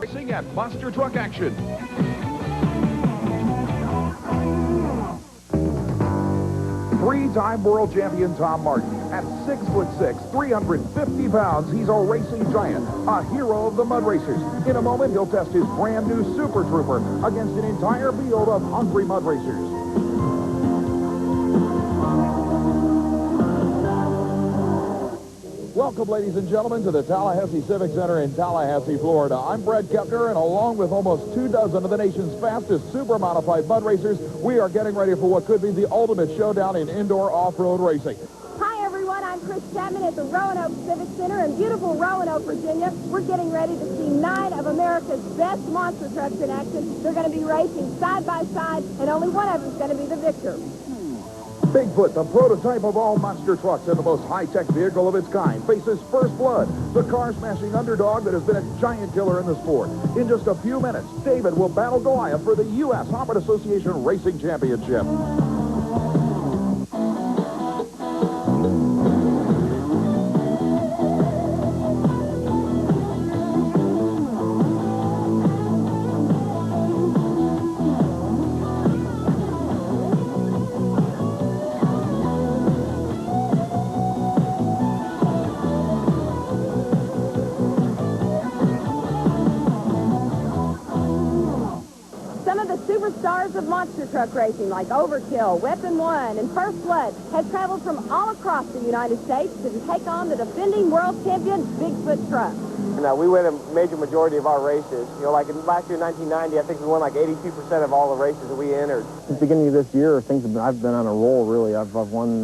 Racing at Monster Truck Action. Three-time world champion Tom Martin. At 6'6", 350 pounds, he's a racing giant, a hero of the mud racers. In a moment, he'll test his brand new Super Trooper against an entire field of hungry mud racers. Welcome, ladies and gentlemen, to the Tallahassee Civic Center in Tallahassee, Florida. I'm Bret, Kepner, and along with almost 24 of the nation's fastest super-modified mud racers, we are getting ready for what could be the ultimate showdown in indoor off-road racing. Hi, everyone. I'm Kris Chapman at the Roanoke Civic Center in beautiful Roanoke, Virginia. We're getting ready to see 9 of America's best monster trucks in action. They're going to be racing side by side, and only one of them is going to be the victor. Bigfoot, the prototype of all monster trucks and the most high-tech vehicle of its kind, faces First Blood, the car-smashing underdog that has been a giant killer in the sport. In just a few minutes, David will battle Goliath for the USHRA Association Racing Championship. Superstars of monster truck racing like Overkill, Weapon 1, and First Blood have traveled from all across the United States to take on the defending world champion Bigfoot truck. Now, we win a major majority of our races. You know, like in last year, 1990, I think we won like 82% of all the races that we entered. Since the beginning of this year, I've been on a roll, really. I've won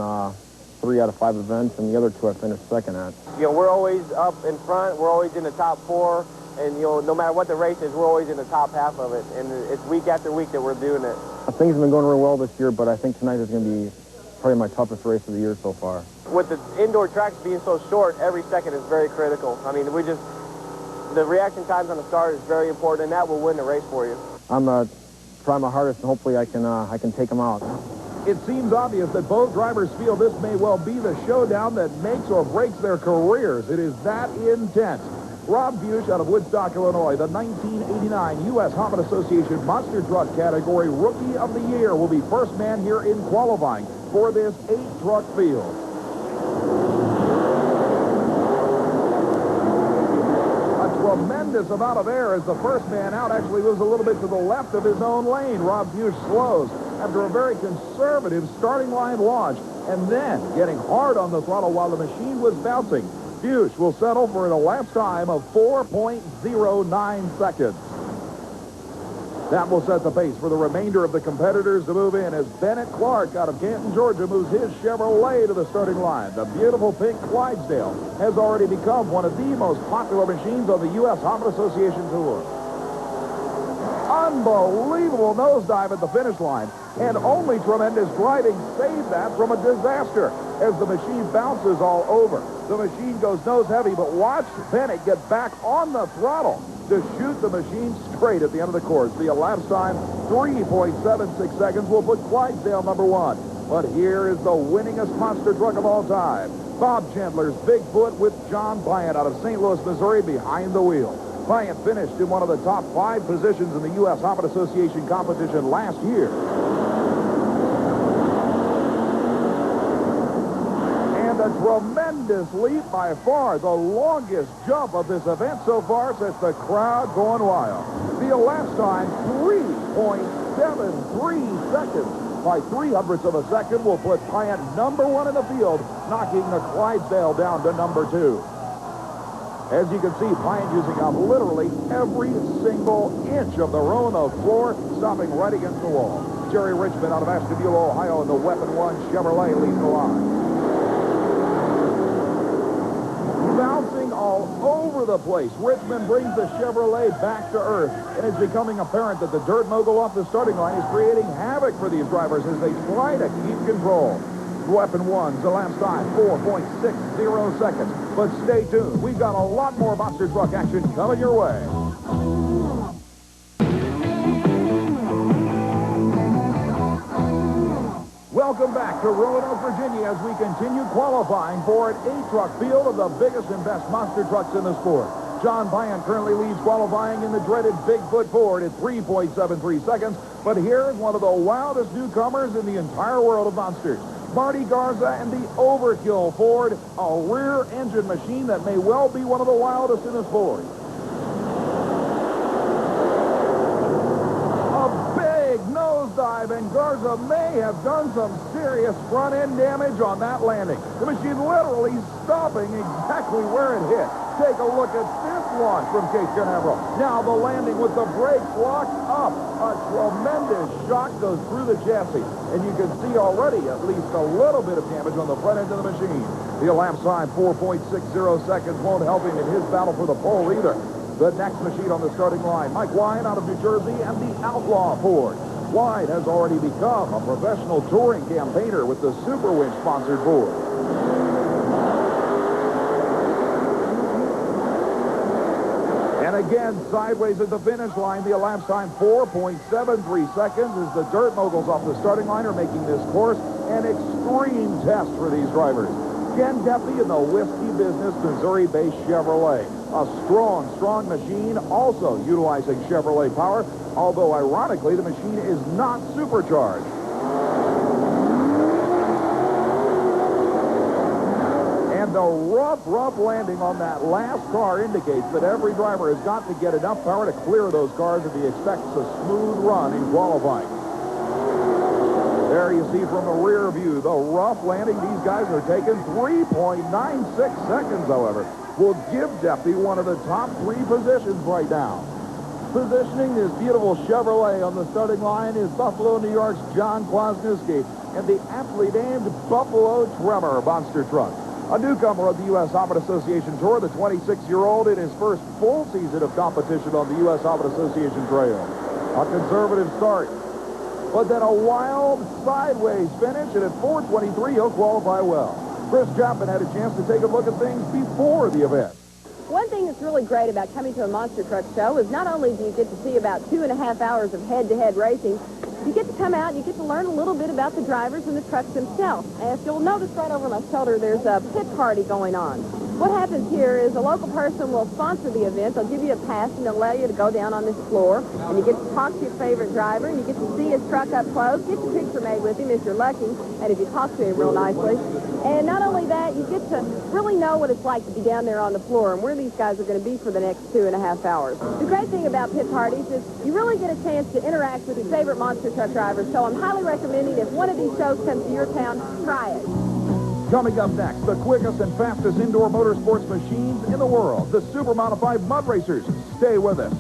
3 out of 5 events, and the other 2 I finished second at. You know, we're always up in front. We're always in the top 4. And, you know, no matter what the race is, we're always in the top half of it. And it's week after week that we're doing it. Things have been going real well this year, but I think tonight is going to be probably my toughest race of the year so far. With the indoor tracks being so short, every second is very critical. I mean, the reaction times on the start is very important, and that will win the race for you. I'm trying my hardest, and hopefully I can take them out. It seems obvious that both drivers feel this may well be the showdown that makes or breaks their careers. It is that intense. Rob Bush out of Woodstock, Illinois, the 1989 USHRA Association Monster Truck category Rookie of the Year, will be first man here in qualifying for this 8-truck field. A tremendous amount of air as the first man out actually moves a little bit to the left of his own lane. Rob Bush slows after a very conservative starting line launch and then getting hard on the throttle while the machine was bouncing. Bush will settle for an elapsed time of 4.09 seconds. That will set the pace for the remainder of the competitors to move in as Bennett Clark out of Canton, Georgia, moves his Chevrolet to the starting line. The beautiful pink Clydesdale has already become one of the most popular machines on the USHRA Association Tour. Unbelievable nosedive at the finish line, and only tremendous driving saved that from a disaster as the machine bounces all over. The machine goes nose heavy, but watch Bennett get back on the throttle to shoot the machine straight at the end of the course. The elapsed time, 3.76 seconds, will put Clydesdale number 1. But here is the winningest monster truck of all time. Bob Chandler's Bigfoot with John Bryant out of St. Louis, Missouri behind the wheel. Bryant finished in one of the top 5 positions in the USHRA Association competition last year. And a tremendous leap, by far the longest jump of this event so far, sets the crowd going wild. The elapsed time, 3.73 seconds. By 0.03 of a second will put Bryant number 1 in the field, knocking the Clydesdale down to number 2. As you can see, Bryant using up literally every single inch of the Roanoke floor, stopping right against the wall. Jerry Richmond out of Ashtabula, Ohio, in the Weapon 1 Chevrolet leads the line. Bouncing all over the place, Richmond brings the Chevrolet back to earth, and it's becoming apparent that the dirt mogul off the starting line is creating havoc for these drivers as they try to keep control. Weapon 1's elapsed time, 4.60 seconds. But stay tuned. We've got a lot more monster truck action coming your way. Welcome back to Roanoke, Virginia, as we continue qualifying for an 8-truck field of the biggest and best monster trucks in the sport. John Byan currently leads qualifying in the dreaded Bigfoot Ford at 3.73 seconds. But here's one of the wildest newcomers in the entire world of monsters. Marty Garza and the Overkill Ford, a rear-engine machine that may well be one of the wildest in the sport. Nosedive, and Garza may have done some serious front-end damage on that landing. The machine literally stopping exactly where it hit. Take a look at this launch from Kepner. Now the landing with the brakes locked up. A tremendous shock goes through the chassis, and you can see already at least a little bit of damage on the front end of the machine. The elapsed time, 4.60 seconds, won't help him in his battle for the pole either. The next machine on the starting line, Mike Wine out of New Jersey and the Outlaw Ford. Wine has already become a professional touring campaigner with the Super Winch-sponsored Ford. And again, sideways at the finish line, the elapsed time, 4.73 seconds, as the dirt moguls off the starting line are making this course an extreme test for these drivers. Ken Duffy in the whiskey business, Missouri-based Chevrolet. A strong machine, also utilizing Chevrolet power, although ironically the machine is not supercharged. And the rough landing on that last car indicates that every driver has got to get enough power to clear those cars if he expects a smooth run in qualifying. There you see from the rear view, the rough landing. These guys are taking 3.96 seconds, however, will give Duffy one of the top 3 positions right now. Positioning this beautiful Chevrolet on the starting line is Buffalo, New York's John Kwasniewski and the aptly named Buffalo Tremor Monster Truck. A newcomer of the U.S. Hobbit Association Tour, the 26-year-old in his first full season of competition on the U.S. Hobbit Association Trail. A conservative start, but then a wild sideways finish, and at 4:23 he'll qualify well. Kris Chapman had a chance to take a look at things before the event. One thing that's really great about coming to a monster truck show is not only do you get to see about 2.5 hours of head-to-head racing, you get to come out and you get to learn a little bit about the drivers and the trucks themselves. And if you'll notice right over my shoulder, there's a pit party going on. What happens here is a local person will sponsor the event. They'll give you a pass and they'll allow you to go down on this floor. And you get to talk to your favorite driver and you get to see his truck up close, get your picture made with him if you're lucky, and if you talk to him real nicely. And not only that, you get to really know what it's like to be down there on the floor and where these guys are going to be for the next 2.5 hours. The great thing about pit parties is you really get a chance to interact with your favorite monster truck drivers. So I'm highly recommending if one of these shows comes to your town, try it. Coming up next, the quickest and fastest indoor motorsports machines in the world, the super modified mud racers. Stay with us.